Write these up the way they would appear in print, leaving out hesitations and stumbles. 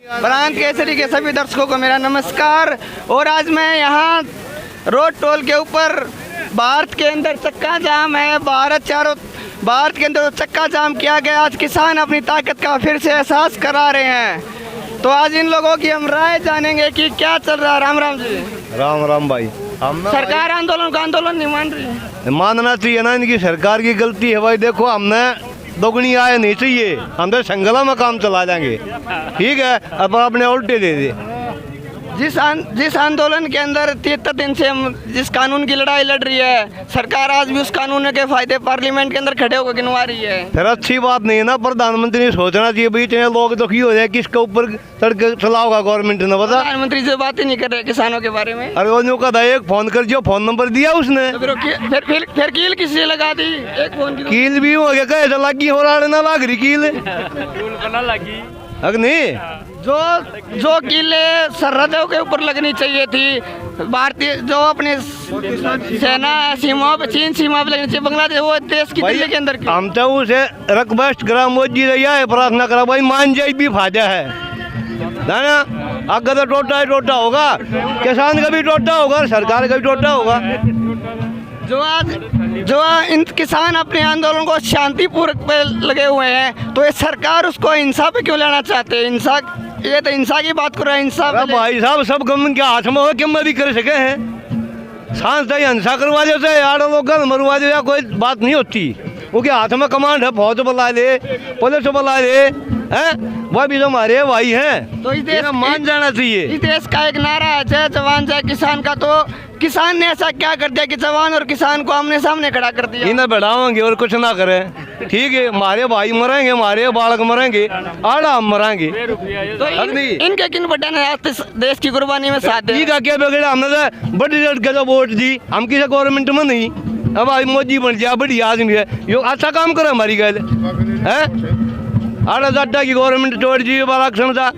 प्रांत केसरी के सभी दर्शकों को मेरा नमस्कार। और आज मैं यहाँ रोड टोल के ऊपर भारत के अंदर चक्का जाम है। भारत के अंदर चक्का जाम किया गया। आज किसान अपनी ताकत का फिर से एहसास करा रहे हैं। तो आज इन लोगों की हम राय जानेंगे कि क्या चल रहा है। राम राम जी। राम राम भाई। हम सरकार आंदोलन का आंदोलन नहीं मान रही है। मानना चाहिए ना, इनकी सरकार की गलती है भाई। देखो हमने दोगुनी आय नहीं चाहिए, हम तो संगला में काम चला जाएंगे, ठीक है। अब अपने उल्टे दे दे। जिस आंदोलन के अंदर 73 दिन से हम जिस कानून की लड़ाई लड़ रही है, सरकार आज भी उस कानून के फायदे पार्लियामेंट के अंदर खड़े होकर गिनवा रही है। फिर अच्छी बात नहीं है ना। प्रधानमंत्री ने सोचना चाहिए भाई, इतने लोग दुखी हो जाए, किसके ऊपर सड़क चलाओगा गवर्नमेंट ने, बता। प्रधानमंत्री से बात ही नहीं कर रहे किसानों के बारे में। अरे वो का एक फोन कर जो फोन नंबर दिया उसने, तो फिर कील किसी लगा दी। एक फोन की कील भी हो गया, कैसे लगी हो रहा ना लाग रही कील लगी। अगर नहीं जो कीले सरहदों के ऊपर लगनी चाहिए थी, भारतीय जो अपने सेना सीमा पे, चीन सीमा पे लगनी चाहिए, बांग्लादेश वो देश की दिल्ली के अंदर की। हम तो उसे रिक्वेस्ट करा मोदी रहा है, प्रार्थना करा भाई मान जाए भी फायदा है ना। अगर तो टोटा ही टोटा होगा, किसान का भी टोटा होगा, सरकार का भी टोटा होगा। जो इन किसान अपने आंदोलन को शांतिपूर्वक पे लगे हुए हैं, तो ये सरकार उसको हिंसा पे क्यों लेना चाहते हैं। ये तो हिंसा की बात कर रहा है। हिंसा भाई साहब सब गवर्नमेंट के हाथ में हो, क्यों भी कर सके हैं। सांस हिंसा करवा देते हैं यार, लोग मरवा दे, कोई बात नहीं होती। उनके हाथ में कमांड है, फौज बुला ले, पुलिस बुला ले, हैं वह भी हमारे भाई हैं। तो इस देश मान जाना चाहिए। इस देश का एक नारा है, जय जवान जय किसान का। तो किसान ने ऐसा क्या कर दिया कि जवान और किसान को आमने सामने खड़ा कर दिया। इन्हें बढ़ावांगे और कुछ ना करें, ठीक है। हमारे भाई मरेंगे, हमारे बालक मरेंगे, आड़ा हम मरेंगे। तो इनके किन बड़े ने देश की कुर्बानी में साथ दिया। क्या बिगड़ा, हमने बड़ी रेट का वोट दी, हम किसी गवर्नमेंट में नहीं। अब आज मोदी बन जाए, बड़ी आदमी है, यो अच्छा काम करे हमारी गल है। 8,000 की गवर्नमेंट छोड़ दी आरक्षण था,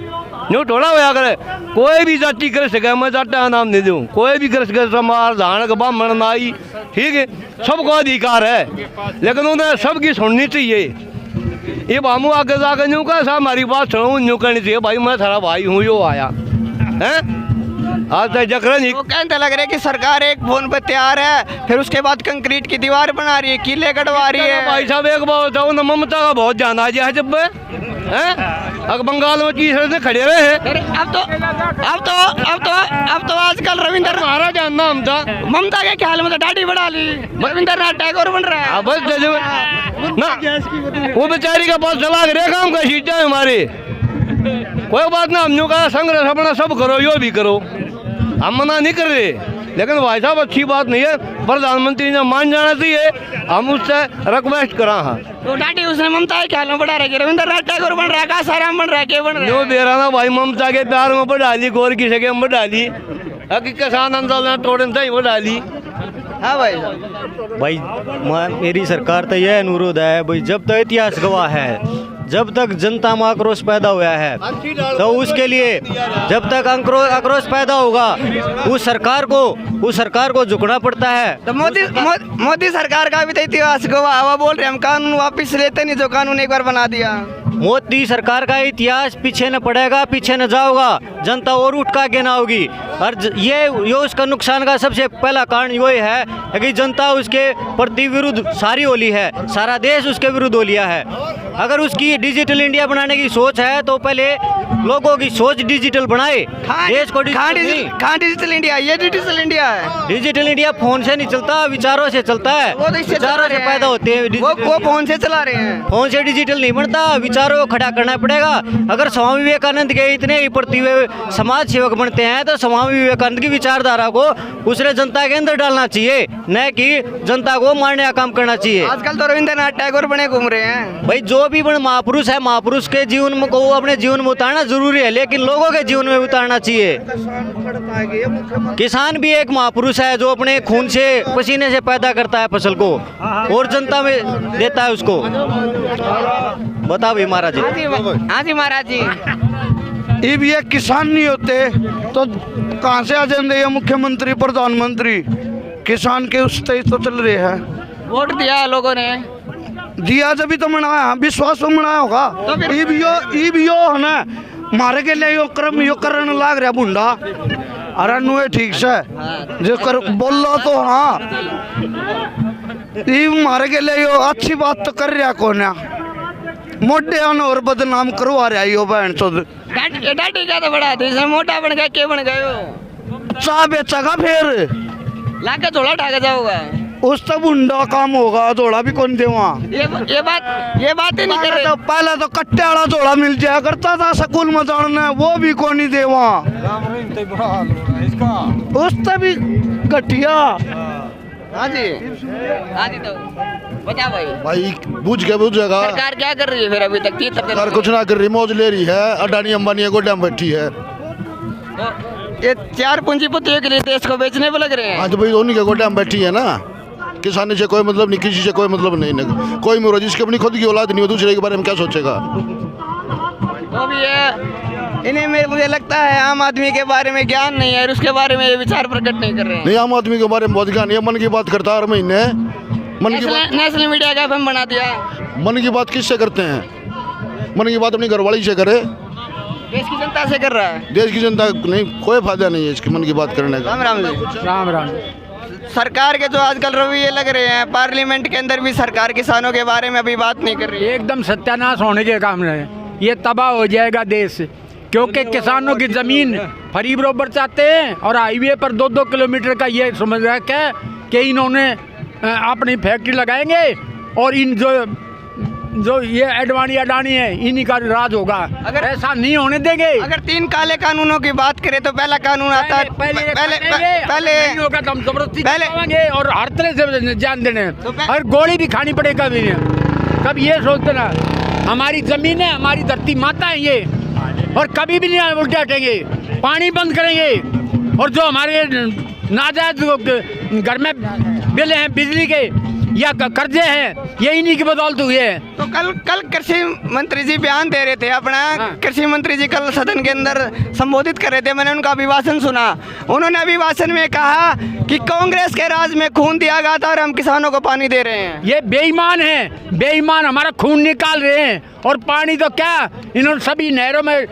न्यू थोड़ा होया करे। कोई भी जाति कर सके, मैं जाटा नाम नहीं दूँ, कोई भी कर सके, समार धान का ब्राह्मण नाई, ठीक है, सबको अधिकार है। लेकिन उन्हें सबकी सुननी चाहिए। ये बामू आगे जाकर न्यू का साहब हमारी बात सुनो, न्यू करनी चाहिए भाई, मैं थारा भाई हूँ, यो आया है आज तक जकरा नहीं। वो कहते लग रहा है कि सरकार एक फोन पे तैयार है, फिर उसके बाद कंक्रीट की दीवार बना रही है, किले कटवा रही है। भाई साहब एक बात बताओ ना, ममता का बहुत जाना है जब अगर बंगाल में की से खड़े रहे हैं। अब तो आजकल रविंद्र हमारा जानना हम था, ममता के ख्याल में तो दाढ़ी बढ़ा ली, रविंद्रनाथ टैगोर बन रहा है। बस ना वो बेचारी का पास चला रहे काम का सीटा है हमारे। कोई बात ना, हम का संग्रह अपना सब करो, यो भी करो, हम मना नहीं कर रहे। लेकिन भाई साहब अच्छी बात नहीं है, प्रधानमंत्री ने मान जाना चाहिए, हम उससे रिक्वेस्ट करा। हाँ तो दाढ़ी उसने ममता के ख्याल में बढ़ा रही है, रविंद्रनाथ टैगोर बन रहा है, का सारा बन रहा है, क्या बन रहा है। जो दे रहा ना भाई, ममता के प्यार में बढ़ा ली, गौर की सके में बढ़ा ली, किसान आंदोलन तोड़न से ही बढ़ा ली। हाँ भाई मेरी सरकार तो यह अनुरोध है भाई, जब तक इतिहास गवाह है, जब तक जनता में आक्रोश पैदा हुआ है, तो उसके लिए जब तक आक्रोश पैदा होगा, उस सरकार को झुकना पड़ता है। तो मोदी सरकार का भी तो इतिहास गवाह, वो बोल रहे हम कानून वापस लेते नहीं, जो कानून एक बार बना दिया। मोदी सरकार का इतिहास पीछे न पड़ेगा, पीछे न जाओगा, जनता और उठ का आगे ना होगी। और ये उसका नुकसान का सबसे पहला कारण ये है कि जनता उसके प्रति विरुद्ध सारी होली है, सारा देश उसके विरुद्ध हो लिया है। अगर उसकी डिजिटल इंडिया बनाने की सोच है, तो पहले लोगों की सोच डिजिटल बनाए, देश को डिजिटल इंडिया, ये डिजिटल इंडिया है। डिजिटल इंडिया फोन से नहीं चलता, विचारों से चलता है, वो तो विचारों से पैदा होते हैं। वो फोन से चला रहे हैं, फोन से डिजिटल नहीं बनता, विचारों को खड़ा करना पड़ेगा। अगर स्वामी विवेकानंद के इतने ही प्रति समाज सेवक बनते हैं, तो स्वामी विवेकानंद की विचारधारा को उसने जनता के अंदर डालना चाहिए, न कि जनता को मारने का काम करना चाहिए। आजकल तो रविंद्रनाथ टैगोर बने घूम रहे हैं। भाई जो भी बड़े महापुरुष है, महापुरुष के जीवन को अपने जीवन में उतारना जरूरी है, लेकिन लोगों के जीवन में उतारना चाहिए। किसान भी एक महापुरुष है, जो अपने खून से पसीने से पैदा करता है फसल को और जनता में देता है उसको। बताओ भाई महाराज जी। हाँ जी महाराज जी। ये किसान नहीं होते तो कहाँ से आ जाते ये मुख्यमंत्री प्रधानमंत्री। किसान के उस तेज तो चल रहे हैं। वोट दिया लोगों ने, दिया जब भी तो मनाया, विश्वास तो मनाया होगा। ईवीओ है ना, मारे के लिए यो क्रम यो करने लाग रहा बुंडा। अरे नुए ठीक से जो कर बोल लो तो हाँ ये मारे के लिए यो अच्छी बात तो कर रहा कौन है मोटे आने और बदनाम करवा रहा यो बहन चोद डाटी क्या तो बड़ा थे मोटा बन गया क्या बन गए हो चाह बेचेगा फिर लाके थोड़ा ढाका जाओगा उस तब बुंडा काम होगा जोड़ा भी कौन दे वहाँ ये बात ही नहीं कर रहे पहले तो कट्टे वाला जोड़ा मिल जाया करता था स्कूल में जाने वो भी कौन नहीं दे वहाँ उस तभी घटिया। हाँ जी तो बता भाई भाई बुझ के बुझेगा। सरकार क्या कर रही है फिर अभी तक सरकार कुछ ना कर रही, मौज ले रही है। अडानी अंबानी गोड्या में बैठी है। ये चार पूंजीपतियों के लिए देश को बेचने पे लग रहे हैं। हाँ तो भाई उन्हीं के गोड्या में बैठी है ना। किसानी से कोई मतलब नहीं, किसी से कोई मतलब नहीं। कोई मुरो जिसकी अपनी खुद की औलाद नहीं हो दूसरे के बारे में क्या सोचेगा। तो भी है इन्हें मुझे लगता है आम आदमी के बारे में ज्ञान नहीं है और उसके बारे में ये विचार प्रकट नहीं कर रहे हैं। नहीं, आम आदमी के बारे में बहुत ज्ञान है। मन की बात करता है हर महीने। मन की बात नेशनल मीडिया का FM बना दिया। मन की बात किससे करते हैं? मन की बात अपनी घरवाली से करे, देश की जनता से कर रहा है। देश की जनता नहीं, कोई फायदा नहीं है इसकी मन की बात करने का। राम राम जी। राम सरकार के जो आजकल रवैये लग रहे हैं, पार्लियामेंट के अंदर भी सरकार किसानों के बारे में अभी बात नहीं कर रही है। एकदम सत्यानाश होने के काम है। ये तबाह हो जाएगा देश, क्योंकि किसानों की ज़मीन फ्री बरोबर चाहते हैं और हाईवे पर 2-2 किलोमीटर का ये समझ रखा है कि इन्होंने अपनी फैक्ट्री लगाएंगे और इन जो ये अडानी है इन्हीं का राज होगा। अगर ऐसा नहीं होने देंगे। अगर 3 काले कानूनों की बात करें तो पहला कानून आता है पहले नहीं होगा तो हम जबरदस्ती पहले- करवाएंगे और हर तरह से जान देने तो और गोली भी खानी पड़ेगा भी नहीं। कब ये सोचते ना हमारी ज़मीन है, हमारी धरती माता है ये, और कभी भी नहीं उल्टे हटेंगे। पानी बंद करेंगे और जो हमारे नाजायज घर में बिल हैं बिजली के या कर्जे हैं ये इन्हीं की बदौलत हुए हैं। तो कल कृषि मंत्री जी बयान दे रहे थे अपना। कृषि मंत्री जी कल सदन के अंदर संबोधित कर रहे थे, मैंने उनका अभिभाषण सुना। उन्होंने अभिभाषण में कहा कि कांग्रेस के राज में खून दिया गया था और हम किसानों को पानी दे रहे हैं। ये बेईमान हैं, बेईमान हमारा खून निकाल रहे हैं। और पानी तो क्या, इन्होंने सभी नहरों में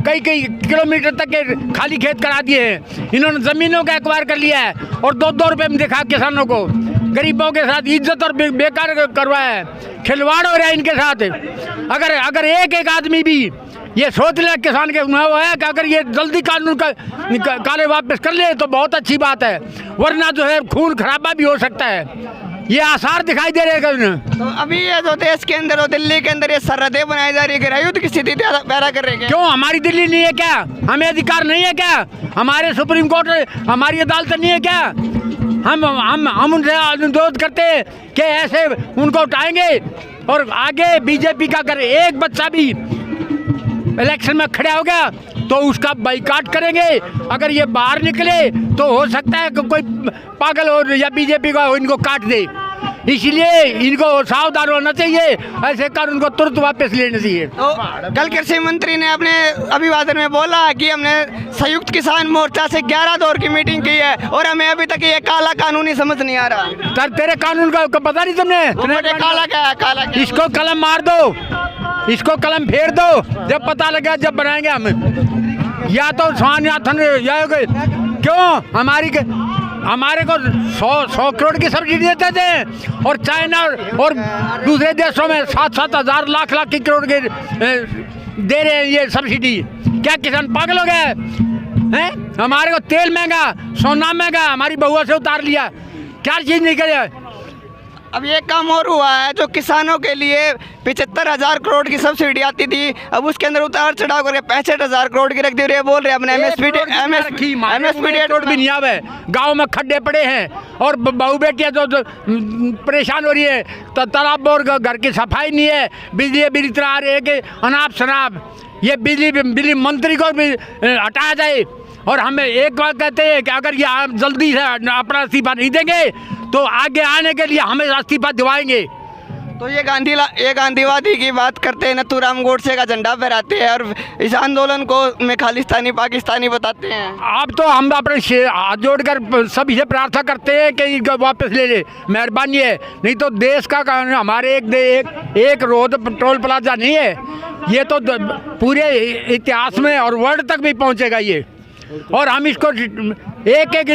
कई किलोमीटर तक के खाली खेत करा दिए हैं। इन्होंने ज़मीनों का एक्वायर कर लिया है और 2-2 रुपये में दिखा किसानों को। गरीबों के साथ इज्जत और बेकार करवाया है, खिलवाड़ हो रहा है इनके साथ। अगर एक आदमी भी ये सोच ले किसान के वो है कि अगर ये जल्दी कानून का काले वापस कर ले तो बहुत अच्छी बात है, वरना जो है खून खराबा भी हो सकता है। ये आसार दिखाई दे रहे हैं। तो अभी ये जो देश के अंदर और दिल्ली के अंदर ये सरहदें बनाई जा रही है, युद्ध की स्थिति पैदा कर रहे हैं। क्यों हमारी दिल्ली नहीं है क्या? हमें अधिकार नहीं है क्या? हमारे सुप्रीम कोर्ट हमारी अदालत नहीं है क्या? हम उनसे अनुरोध करते हैं कि ऐसे उनको उठाएंगे और आगे बीजेपी का अगर एक बच्चा भी इलेक्शन में खड़ा हो गया तो उसका बाइकाट करेंगे। अगर ये बाहर निकले तो हो सकता है कि कोई पागल हो या बीजेपी का इनको काट दे। इसलिए इनको सावधान होना चाहिए, ऐसे कानून को तुरंत वापस लेना चाहिए। तो कल कृषि मंत्री ने अपने अभिवादन में बोला कि हमने संयुक्त किसान मोर्चा से 11 दौर की मीटिंग की है और हमें अभी तक ये काला कानून ही समझ नहीं आ रहा। तेरे कानून का पता नहीं तुमने? काला क्या है? काला क्या? इसको कलम मार दो, इसको कलम फेर दो, जब पता लगा जब बनाएंगे हम। या तो स्वान याथन क्यों हमारे को 100 करोड़ की सब्सिडी देते थे और चाइना और दूसरे देशों में 7-7 हज़ार लाख की करोड़ के दे रहे हैं ये सब्सिडी। क्या किसान पागल हो गए हैं? हमारे को तेल महंगा, सोना महंगा, हमारी बहुआ से उतार लिया, क्या चीज़ नहीं करे। अब ये काम और हुआ है जो किसानों के लिए 75,000 करोड़ की सब्सिडी आती थी, अब उसके अंदर उतार चढ़ाव करके 65,000 करोड़ की रख दी। ये बोल रहे अपने एमएसपी रोड भी नहीं आवे, गाँव में खड्डे पड़े हैं और बहू बेटियाँ जो परेशान हो रही है, तो तालाब और घर की सफाई नहीं है, बिजली तरह आ रही है कि अनाप शनाप। ये बिजली मंत्री को भी हटाया जाए। और हमें एक बात कहते हैं कि अगर ये आप जल्दी से अपना इस्तीफा नहीं देंगे तो आगे आने के लिए हमें इस्तीफा दिवाएंगे। तो ये गांधीवादी की बात करते हैं, नथुराम गोडसे का झंडा फहराते हैं और इस आंदोलन को में खालिस्तानी पाकिस्तानी बताते हैं। अब तो हम अपने हाथ जोड़कर सभी से प्रार्थना करते हैं कि इनको वापस ले ले, मेहरबानी है। नहीं तो देश का हमारे एक रोड पेट्रोल प्लाजा नहीं है, ये तो पूरे इतिहास में और वर्ल्ड तक भी पहुंचेगा ये। और हम इसको एक एक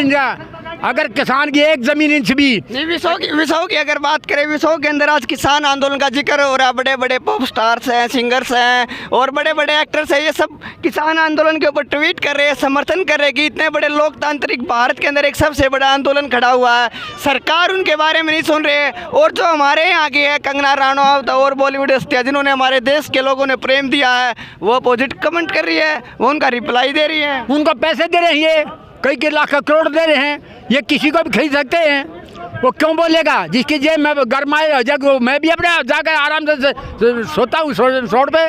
अगर किसान की एक जमीन इंच भी नहीं, विसो की अगर बात करें, विसो के अंदर आज किसान आंदोलन का जिक्र हो रहा है। बड़े बड़े पॉप स्टार्स हैं, सिंगर्स हैं और बड़े बड़े एक्टर्स हैं, ये सब किसान आंदोलन के ऊपर ट्वीट कर रहे हैं, समर्थन कर रहे हैं कि इतने बड़े लोकतांत्रिक भारत के अंदर एक सबसे बड़ा आंदोलन खड़ा हुआ है, सरकार उनके बारे में नहीं सुन रही है। और जो हमारे यहाँ की है कंगना रनौत और बॉलीवुड हस्तियाँ जिन्होंने हमारे देश के लोगों ने प्रेम दिया है, वो पॉजिटिव कमेंट कर रही है, वो उनका रिप्लाई दे रही है, उनको पैसे दे रहे हैं, ये कई लाख करोड़ दे रहे हैं, ये किसी को भी खरीद सकते हैं। वो क्यों बोलेगा? जिसकी जेब में गरमाए जग, मैं भी अपने जाकर आराम से सोता हूँ रोड पे।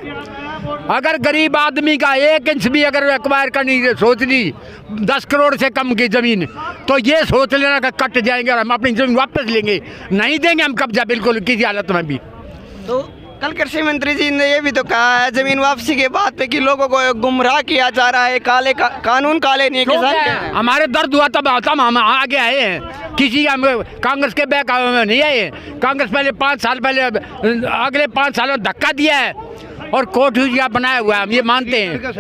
अगर गरीब आदमी का 1 इंच भी अगर एक्वायर करनी सोच ली 10 करोड़ से कम की ज़मीन, तो ये सोच लेना कि कट जाएंगे और हम अपनी ज़मीन वापस लेंगे, नहीं देंगे हम कब्जा बिल्कुल किसी हालत में भी। तो कल कृषि मंत्री जी ने ये भी तो कहा है जमीन वापसी के बाद पे कि लोगों को गुमराह किया जा रहा है, कानून काले नहीं किसान। हमारे दर्द हुआ तब हम आगे आए हैं, किसी हम कांग्रेस के बैक नहीं आए। कांग्रेस पहले 5 साल पहले, अगले 5 सालों धक्का दिया है और कोर्ट बनाया हुआ है, हम ये मानते हैं।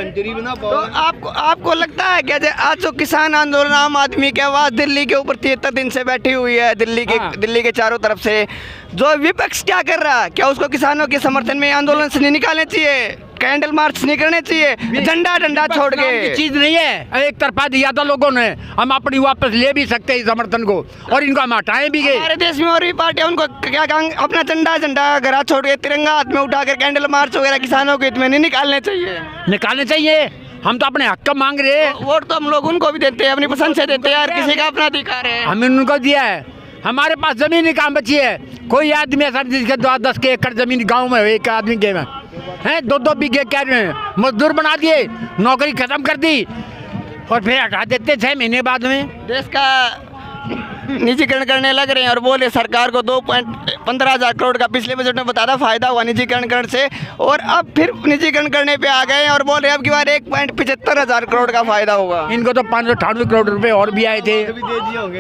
तो आपको लगता है क्या आज जो किसान आंदोलन आम आदमी की आवाज़ दिल्ली के ऊपर 73 दिन से बैठी हुई है, दिल्ली के चारों तरफ से, जो विपक्ष क्या कर रहा है, क्या उसको किसानों के समर्थन में आंदोलन से नहीं निकालने चाहिए, कैंडल मार्च नहीं करने चाहिए, झंडा छोड़ के? चीज नहीं है, एक तरफा दिया था लोगों ने, हम अपनी वापस ले भी सकते हैं समर्थन को और इनको हम हटाए भी गए। हमारे देश में और भी पार्टियां उनको क्या अपना झंडा घर छोड़ के तिरंगा हाथ में उठाकर कैंडल मार्च वगैरह किसानों के हित में नहीं निकालने चाहिए। हम तो अपने हक का मांग रहे हैं। वोट तो हम लोग उनको भी देते हैं, अपनी पसंद से देते हैं, हर किसी का अपना अधिकार है, हमने उनको दिया है। हमारे पास जमीन ही कहाँ बची है? कोई आदमी ऐसा जिसके 10 के एकड़ जमीन गाँव में एक आदमी के में हैं, 2-2 बीघे क्या मजदूर बना दिए, नौकरी खत्म कर दी और फिर हटा देते 6 महीने बाद में। देश का निजीकरण करने लग रहे हैं और बोले सरकार को 2.15 करोड़ का पिछले बजट में बताया था फायदा हुआ निजीकरण करने से, और अब फिर निजीकरण करने पे आ गए और बोल रहे अब की बार 1.75 करोड़ का फायदा होगा। इनको तो 598 करोड़ रुपए और भी आए थे,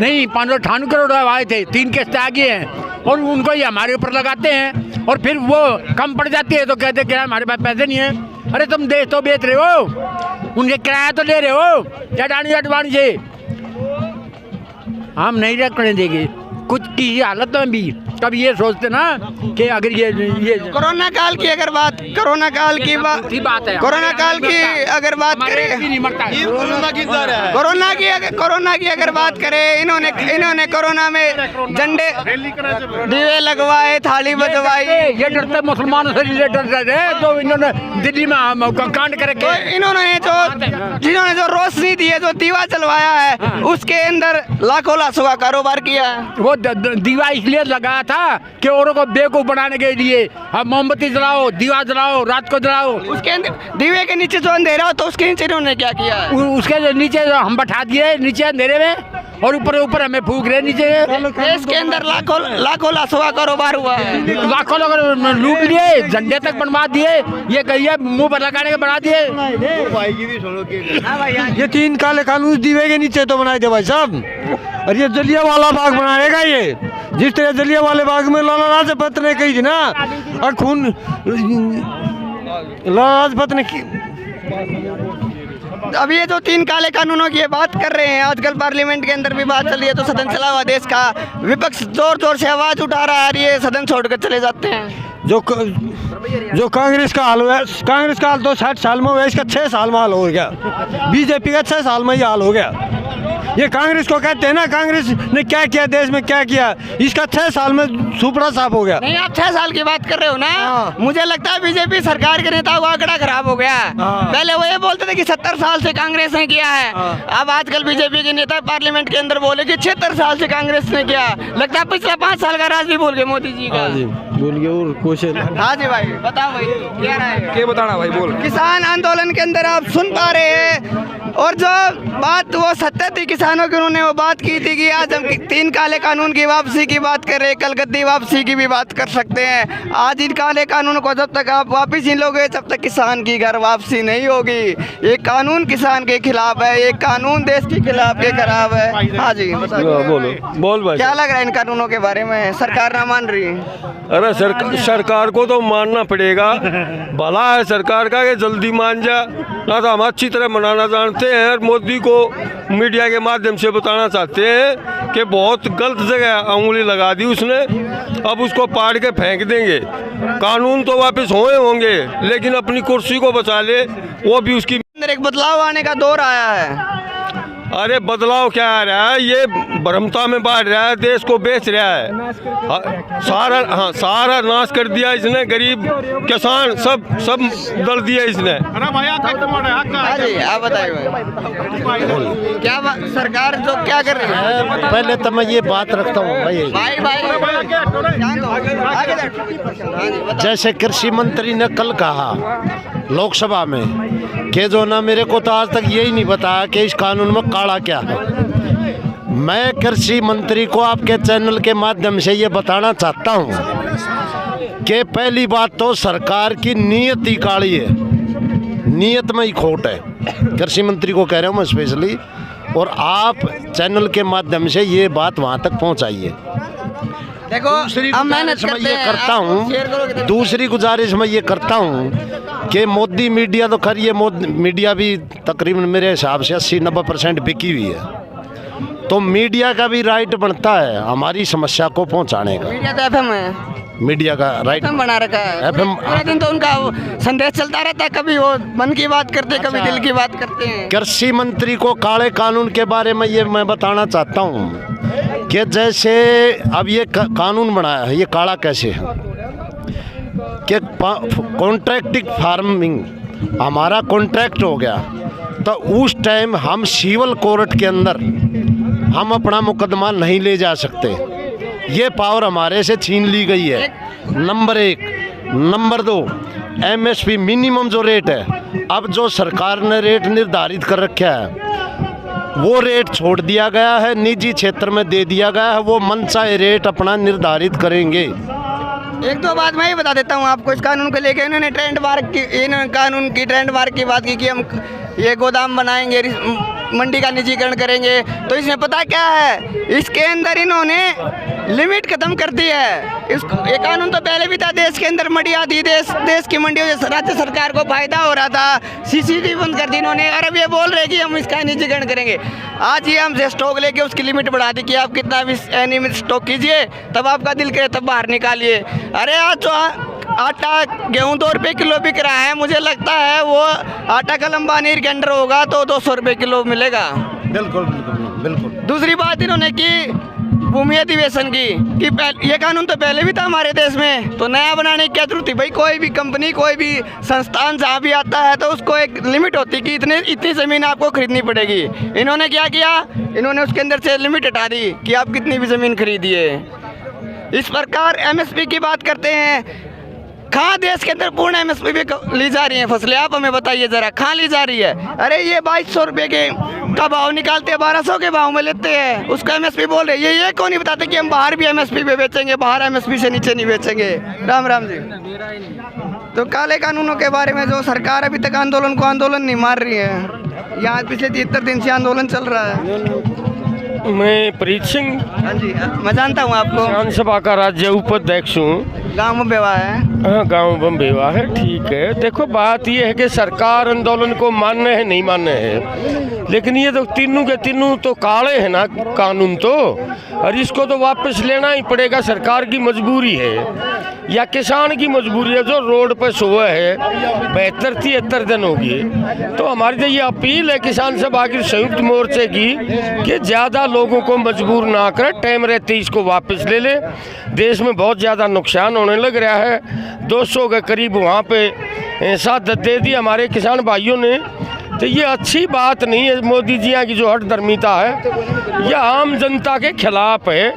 नहीं 598 करोड़ आए थे, 3 किस्तें आ गई हैं और उनको ये हमारे ऊपर लगाते हैं और फिर वो कम पड़ जाती है तो कहते हैं हमारे पास पैसे नहीं है। अरे तुम देश तो बेच रहे हो, उनके किराया तो ले रहे हो, अडानी से हम नहीं रखने देंगे कुछ की हालत में भी। तब ये सोचते ना कि अगर ये कोरोना काल की अगर बात है, कोरोना काल की अगर बात करें, कोरोना की अगर बात करें, इन्होंने कोरोना में झंडे दिए लगवाए, थाली बजवाई, ये डरते मुसलमानों से रिलेटेड है जो इन्होंने दिल्ली में कांड करके जिन्होंने जो रोशनी दी है, जो दीवा चलवाया है, उसके अंदर लाखों लाशों का कारोबार किया है। वो दीवा इसलिए लगाया था कि औरों को बेवकूफ बनाने के लिए, हम मोमबत्ती जलाओ, दीवा जलाओ, रात को जलाओ, उसके दीवे के नीचे जो अंधेरा हो तो उसके नीचे इन्होंने क्या किया? उसके नीचे हम बैठा दिए नीचे अंधेरे में और ऊपर हमें फूक रहे नीचे। देश के अंदर लाखों लाशों का कारोबार हुआ है, लाखों लोग लूट लिए, झंडे तक बनवा दिए, ये कहिए मुंह पर लगाने के बना दिए। ये 3 काले कानून दीवे के नीचे तो बनाए थे भाई साहब, और ये जलियांवाला बाग बनाएगा। ये जिस तरह जलियांवाले बाग में लाला लाजपत ने कही थी ना, और खून लाला लाजपत ने अब ये जो 3 काले कानूनों की बात कर रहे हैं, आजकल पार्लियामेंट के अंदर भी बात चल रही है, तो सदन चला हुआ देश का, विपक्ष जोर से आवाज उठा रहा है और ये सदन छोड़कर चले जाते हैं। जो कांग्रेस का हाल हुआ, कांग्रेस का हाल तो 60 साल में हुआ, इसका 6 साल में हाल हो गया। बीजेपी का 6 साल में ही हाल हो गया। ये कांग्रेस को कहते हैं ना, कांग्रेस ने क्या किया देश में, क्या किया, इसका 6 साल में सुपड़ा साफ हो गया। नहीं, आप 6 साल की बात कर रहे हो ना, मुझे लगता है बीजेपी सरकार के नेताओं का आंकड़ा खराब हो गया। पहले वो ये बोलते थे कि 70 साल से कांग्रेस ने किया है, अब आजकल बीजेपी के नेता पार्लियामेंट के अंदर बोले कि 76 साल से कांग्रेस ने किया। लगता है पिछला 5 साल का राज भी भूल गए मोदी जी का। भूल गए और क्वेश्चन। हाँ जी भाई बताओ भाई क्या राय है? क्या बताना भाई बोल। किसान आंदोलन के अंदर आप सुन पा रहे हैं, और जो बात वो सत्य थी किसानों की, उन्होंने वो बात की थी कि आज हम 3 काले कानून की वापसी की बात कर रहे हैं, कल गद्दी वापसी की भी बात कर सकते हैं। आज इन काले कानूनों को जब तक आप वापस नहीं लोगे तब तक किसान की घर वापसी नहीं होगी। ये कानून किसान के खिलाफ है, ये कानून देश के खिलाफ के खराब है। हाँ जी बोलो बोल भाई। क्या लग रहा है इन कानूनों के बारे में? सरकार ना मान रही है? अरे हमारा सरकार को तो मानना पड़ेगा। भला है सरकार का कि जल्दी मान जा, ना तो हम अच्छी तरह मनाना जानते हैं और मोदी को मीडिया के माध्यम से बताना चाहते हैं कि बहुत गलत जगह उंगली लगा दी उसने, अब उसको पाड़ के फेंक देंगे। कानून तो वापस होंगे लेकिन अपनी कुर्सी को बचा ले, वो भी उसकी अंदर एक बदलाव आने का दौर आया है। अरे बदलाव क्या आ रहा है, ये भ्रमता में बांट रहा है, देश को बेच रहा है, सारा नाश कर दिया इसने, गरीब किसान सब दल दिया इसने। हाँ जी, आप बताइए क्या सरकार जो क्या कर रही है? पहले तो मैं ये बात रखता हूँ भाई, जैसे कृषि मंत्री ने कल कहा लोकसभा में कि जो ना मेरे को तो आज तक यही नहीं बताया कि इस कानून में काला क्या है। मैं कृषि मंत्री को आपके चैनल के माध्यम से ये बताना चाहता हूँ कि पहली बात तो सरकार की नीयत ही काली है, नीयत में ही खोट है। कृषि मंत्री को कह रहा हूँ मैं स्पेशली, और आप चैनल के माध्यम से ये बात वहाँ तक पहुँचाइए। देखो हम मेहनत करते हैं, करता हूँ, दूसरी गुजारिश मैं ये करता हूँ कि मोदी मीडिया तो खैर ये मीडिया भी तकरीबन मेरे हिसाब से 80-90% बिकी हुई है, तो मीडिया का भी राइट बनता है हमारी समस्या को पहुँचाने का। मीडिया तो एफएम है, मीडिया का राइट एफएम बना रखा है, एफएम पूरा दिन तो उनका संदेश चलता रहता है, कभी वो मन की बात करते, कभी दिल की बात करते हैं। कृषि मंत्री को काले कानून के बारे में ये मैं बताना चाहता हूँ कि जैसे अब ये कानून बनाया है, ये काला कैसे है कि कॉन्ट्रैक्टिंग फार्मिंग हमारा कॉन्ट्रैक्ट हो गया, तो उस टाइम हम सिविल कोर्ट के अंदर हम अपना मुकदमा नहीं ले जा सकते, ये पावर हमारे से छीन ली गई है, नंबर 1। नंबर 2, एमएसपी मिनिमम जो रेट है, अब जो सरकार ने रेट निर्धारित कर रखा है वो रेट छोड़ दिया गया है, निजी क्षेत्र में दे दिया गया है, वो मनचाहे रेट अपना निर्धारित करेंगे। एक दो बात मैं ही बता देता हूँ आपको इस कानून को लेके। इन्होंने ट्रेंड मार्क की, इन कानून की ट्रेंड मार्क की बात की कि हम ये गोदाम बनाएंगे, मंडी का निजीकरण करेंगे, तो इसमें पता क्या है, इसके अंदर इन्होंने लिमिट खत्म कर दी है। ये कानून तो पहले भी था, देश के अंदर मंडियाँ थी, देश की मंडियों से राज्य सरकार को फायदा हो रहा था, सीसीटीवी बंद कर दी इन्होंने, और अब ये बोल रहे कि हम इसका निजीकरण करेंगे। आज ये हमसे स्टॉक लेके उसकी लिमिट बढ़ा दी कि आप कितना भी एनिमल स्टॉक कीजिए, तब आपका दिल करे तब बाहर निकालिए। अरे आज जो आटा गेहूँ 2 रुपये किलो बिक रहा है, मुझे लगता है वो आटा का लंबा नीर के अंडर होगा तो 200 रुपये किलो मिलेगा। बिल्कुल बिल्कुल बिल्कुल। दूसरी बात इन्होंने की भूमि अधिवेशन की कि ये कानून तो पहले भी था हमारे देश में, तो नया बनाने की क्या जरूरत थी भाई। कोई भी कंपनी, कोई भी संस्थान जहाँ भी आता है तो उसको एक लिमिट होती है कि इतनी ज़मीन आपको खरीदनी पड़ेगी। इन्होंने क्या किया, इन्होंने उसके अंदर से लिमिट हटा दी कि आप कितनी भी ज़मीन खरीदिए। इस प्रकार एमएसपी की बात करते हैं, कहाँ देश के अंदर पूर्ण एमएसपी भी ली जा रही है फसलें, आप हमें बताइए ज़रा, कहाँ ली जा रही है। अरे ये 2200 रुपये के का भाव निकालते हैं, 1200 के भाव में लेते हैं, उसका एमएसपी बोल रहे हैं। ये कौन नहीं बताते कि हम बाहर भी एमएसपी पे बेचेंगे, बाहर एमएसपी से नीचे नहीं बेचेंगे। राम राम जी। तो काले कानूनों के बारे में जो सरकार अभी तक आंदोलन नहीं मार रही है, यहाँ पिछले 73 दिन से आंदोलन चल रहा है। मैं प्रीत सिंह, हाँ जी, मैं जानता हूँ आपको, विधानसभा का राज्य उपाध्यक्ष हूँ। गाँव में बेवा है। हाँ, गाँव बम्बेवा है, ठीक है। देखो बात ये है कि सरकार आंदोलन को मानने है नहीं मानने है, लेकिन ये तो तीनों के तीनों तो काले हैं ना कानून तो, और इसको तो वापस लेना ही पड़ेगा। सरकार की मजबूरी है या किसान की मजबूरी है जो रोड पर सोए है 72-73 दिन हो गए। तो हमारी तो ये अपील है किसान सभा की संयुक्त मोर्चे की कि ज़्यादा लोगों को मजबूर ना करें, टाइम रहते इसको वापस ले लें। देश में बहुत ज़्यादा नुकसान होने लग रहा है, 200 के करीब वहाँ पे शहादत दे दी हमारे किसान भाइयों ने। तो ये अच्छी बात नहीं है। मोदी जी की जो हठधर्मिता है यह आम जनता के खिलाफ है,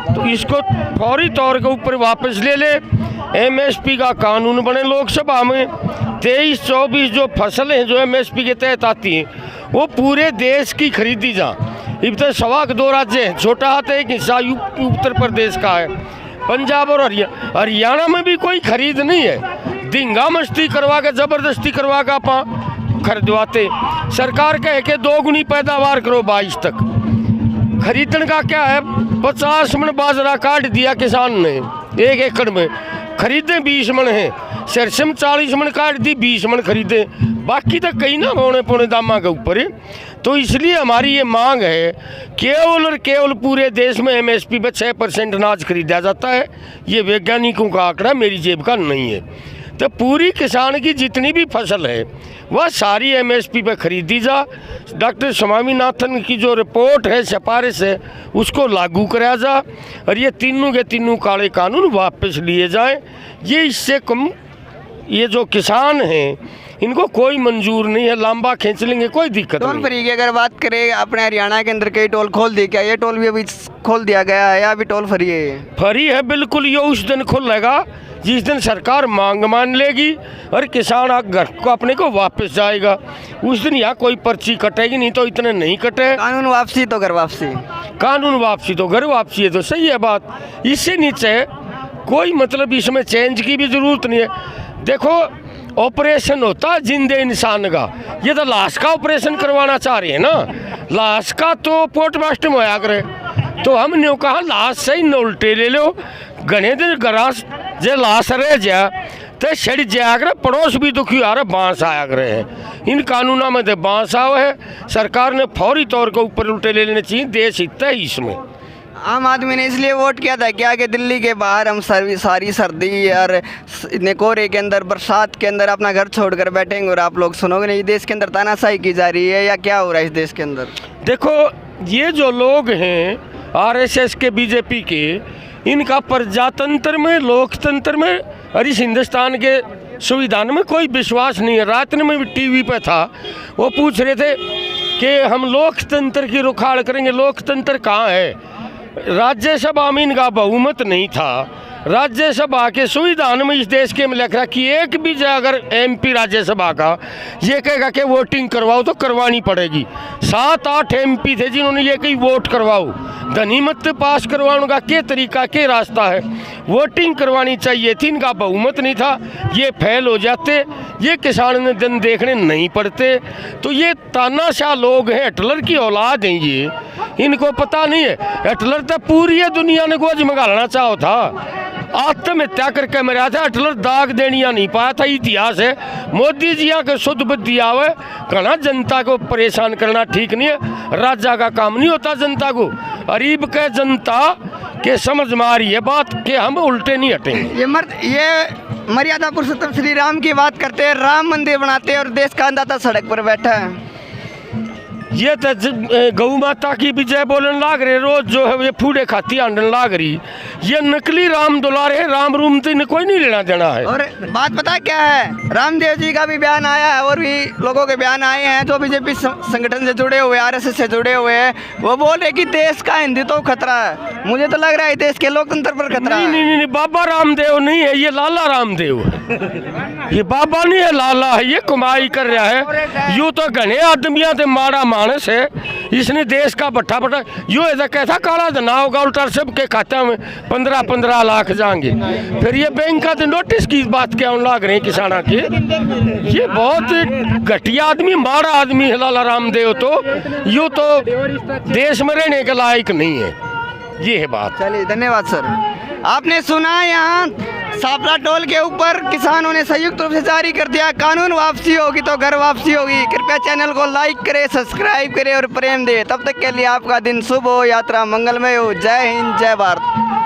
तो इसको फौरी तौर के ऊपर वापस ले ले। एमएसपी का कानून बने लोकसभा में, 23-24 जो फसलें जो एमएसपी के तहत आती हैं वो पूरे देश की खरीदी जा। अब तो 2 राज्य हैं, छोटा हाथ एक हिस्सा उत्तर प्रदेश का है, पंजाब और हरियाणा में भी कोई खरीद नहीं है। दिंगा मस्ती करवा के ज़बरदस्ती करवा के आप खरीदवाते। सरकार कहे कि 2 गुनी पैदावार करो 22 तक। खरीदने का क्या है, 50 मन बाजरा काट दिया किसान ने, 1 एकड़ में खरीदे 20 मन है, सरसम 40 मन काट दी, 20 मन खरीदे, बाकी तो कई ना पौने पौने दामा के ऊपर है। तो इसलिए हमारी ये मांग है, केवल और केवल पूरे देश में MSP पे 6% अनाज खरीदा जाता है। ये वैज्ञानिकों का आंकड़ा, मेरी जेब का नहीं है। तो पूरी किसान की जितनी भी फसल है वह सारी MSP पे खरीदी जा। डॉक्टर स्वामीनाथन की जो रिपोर्ट है, सिफारिश है, उसको लागू कराया जा और ये तीनों के तीनों काले कानून वापस लिए जाएं। ये इससे कम, ये जो किसान हैं इनको कोई मंजूर नहीं है, लंबा खींच लेंगे कोई दिक्कत टोल नहीं। फ्री की अगर बात करें, अपने हरियाणा के अंदर कई टोल खोल दिए, क्या ये टोल भी अभी खोल दिया गया है या अभी टोल फ्री है? फ्री है बिल्कुल, ये उस दिन खुलेगा जिस दिन सरकार मांग मान लेगी और किसान घर को अपने को वापस जाएगा। उस दिन यहाँ कोई पर्ची कटेगी नहीं, तो इतने नहीं कटे। कानून वापसी तो घर वापसी, कानून वापसी तो घर वापसी है, तो सही है बात। इससे नीचे कोई मतलब इसमें चेंज की भी जरूरत नहीं है। देखो, ऑपरेशन होता है जिंदे इंसान का, ये तो लाश का ऑपरेशन करवाना चाह रहे हैं ना। लाश का तो पोस्टमास्टम होया करे, तो हमने कहा लाश से ही नोल्टे ले लो। घने दिन गरास जे लाश रह जा तो छड़ जाया करे, पड़ोस भी दुखी आ रहे, बांस आया करे हैं। इन कानूनों में तो बांस आवे है, सरकार ने फौरी तौर के ऊपर उल्टे ले लेने चाहिए, देश हितता है इसमें। आम आदमी ने इसलिए वोट किया था क्या कि दिल्ली के बाहर हम सारी सर्दी और इतने कोहरे के अंदर, बरसात के अंदर अपना घर छोड़कर बैठेंगे और आप लोग सुनोगे नहीं, देश के अंदर तानाशाही की जा रही है या क्या हो रहा है इस देश के अंदर? देखो, ये जो लोग हैं RSS के, BJP के, इनका प्रजातंत्र में, लोकतंत्र में और इस हिंदुस्तान के संविधान में कोई विश्वास नहीं है। रात में भी TV पे था, वो पूछ रहे थे कि हम लोकतंत्र की रुखाड़ करेंगे। लोकतंत्र कहाँ है? राज्यसभा में इनका बहुमत नहीं था। राज्यसभा के संविधान में इस देश के में लिख रहा कि एक भी अगर MP राज्यसभा का ये कहेगा कि वोटिंग करवाओ तो करवानी पड़ेगी। 7-8 MP थे जिन्होंने ये कही वोट करवाओ। धनी मत पास करवाने का क्या तरीका, क्या रास्ता है? वोटिंग करवानी चाहिए थी, इनका बहुमत नहीं था, ये फेल हो जाते। ये किसान ने दिन देखने नहीं पड़ते। तो ये तानाशाह लोग हैं, हिटलर की औलाद हैं ये, इनको पता नहीं है। हिटलर तो पूरी दुनिया ने गोज मंगाना चाहो था, आत्महत्या करके मरा था। हिटलर दाग देनिया नहीं पाया था, इतिहास है। मोदी जी के शुद्ध बुद्धि आवे, कहना जनता को परेशान करना ठीक नहीं है, राजा का काम नहीं होता जनता को। गरीब के जनता के समझ में आ रही है बात कि हम उल्टे नहीं हटेंगे। ये मर्यादा पुरुषोत्तम श्री राम की बात करते हैं, राम मंदिर बनाते हैं और देश का अंदाता सड़क पर बैठा है। ये तो गौ माता की विजय बोलन लाग रहे, रोज जो है ये फूडे खाती आंडन लाग रही। ये नकली राम दुलारे हैं, राम रूम तो इन्हें कोई नहीं लेना देना है। और बात पता क्या है, रामदेव जी का भी बयान आया है और भी लोगों के बयान आए हैं जो BJP संगठन से जुड़े हुए, RSS से जुड़े हुए हैं। वो बोल रहे कि देश का हिंदुत्व खतरा है। मुझे तो लग रहा है देश के लोकतंत्र पर खतरा है। नहीं, बाबा रामदेव नहीं है, ये लाला रामदेव है। ये बाबा नहीं है, लाला है। ये कमाई कर रहा है। यूँ तो घने आदमियाँ थे, माड़ा मानस है, इसने देश का बट्टा बट्टा यो ऐसा कैसा काला धना होगा, उल्टा सबके खाते में 15-15 लाख जाएंगे। फिर ये बैंक का तो नोटिस की बात क्या लाग रहे हैं किसाना के। ये बहुत घटिया आदमी, माड़ा आदमी है लाला रामदेव। तो यूँ तो देश में रहने के लायक नहीं है, ये है बात। चलिए, धन्यवाद सर। आपने सुना, यहाँ सापला टोल के ऊपर किसानों ने संयुक्त रूप से जारी कर दिया, कानून वापसी होगी तो घर वापसी होगी। कृपया चैनल को लाइक करें, सब्सक्राइब करें और प्रेम दें। तब तक के लिए आपका दिन शुभ हो, यात्रा मंगलमय हो। जय हिंद, जय भारत।